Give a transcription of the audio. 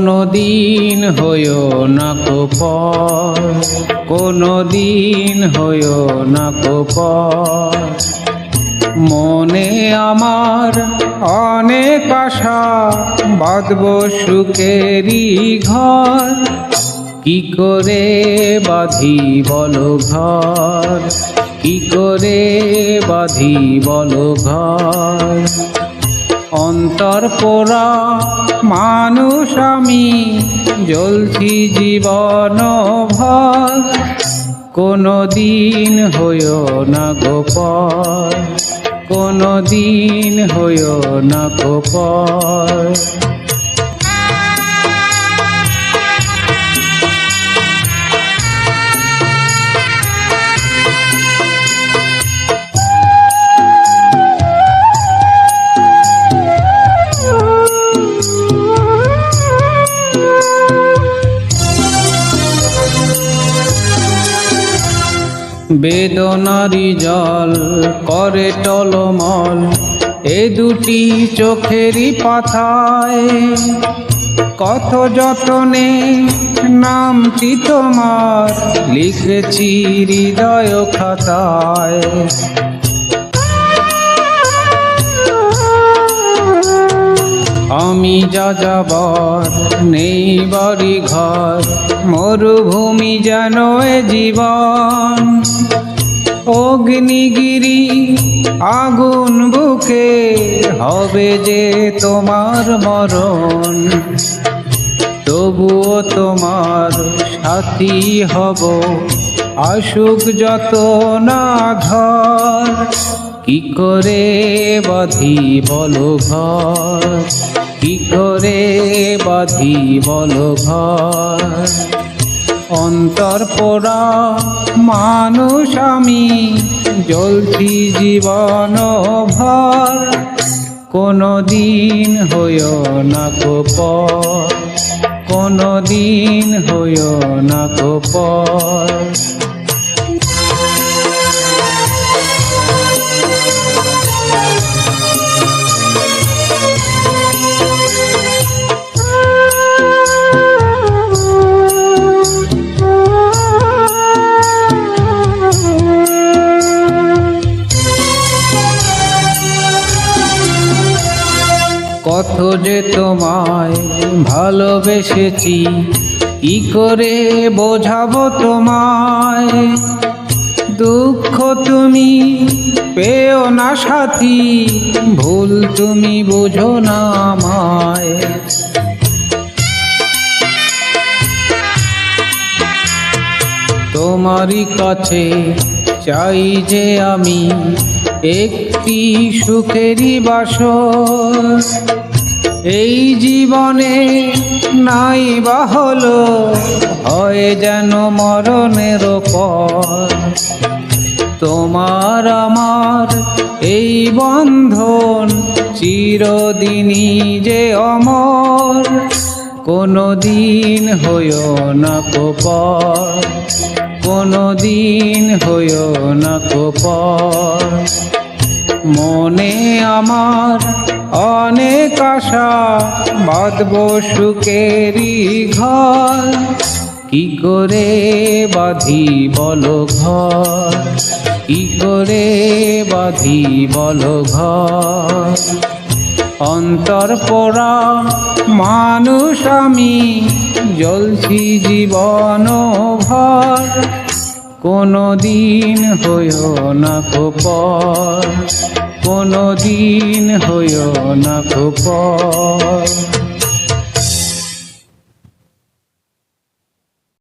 কোনো দিন হইও না পর, কোনো দিন হইও না পর। মনে আমার অনেক আশা, বাঁধব সুখেরই ঘর। কি করে বাঁধি বলো ঘর, কি করে বাঁধি বলো ঘর। অন্তর পোড়া মানুষ আমি, জ্বলছি জীবন ভর। কোনো দিন হইও না পর, কোনো দিন হইও না পর। বেদনারি জল করে টলমল এ দুটি চোখেরই পাথায়। কত যতনে নামটি তোমার লিখেছি হৃদয় খাতায়। আমি যাযাবর নেই বাড়ি ঘর, মরুভূমি যেন এ জীবন। অগ্নিগিরি আগুন বুকে হবে যে তোমার মরণ। তবুও তোমার সাথী হব, আসুক যত না ঘর। কি করে বাঁধি বলো ঘর, কি করে বাঁধি বলো ঘর। অন্তর পোড়া মানুষ আমি, জ্বলছি জীবন ভর। কোনো দিন হইও না পর, কোনো দিন হইও না পর। কত যে তোমায় ভালোবেসেছি, কি করে বোঝাবো তোমায়। দুঃখ তুমি পেও না সাথী, ভুল তুমি বুঝো না আমায়। তোমারই কাছে চাই যে আমি একটি সুখেরই বাসর। এই জীবনে নাই বা হলো, হয় যেন মরণের পর। তোমার আমার এই বন্ধন চিরদিনই যে অমর। কোনো দিন হইও না পর, কোনো দিন হইও না পর। মনে আমার অনেক আশা, বাঁধব সুখেরই ঘর। কি করে বাঁধি বলো ঘর, কি করে বাঁধি বলো ঘর। অন্তর পোড়া মানুষ আমি, জ্বলছি জীবন ভর। কোনো দিন হইও না পর, কোনো দিন হইও না পর।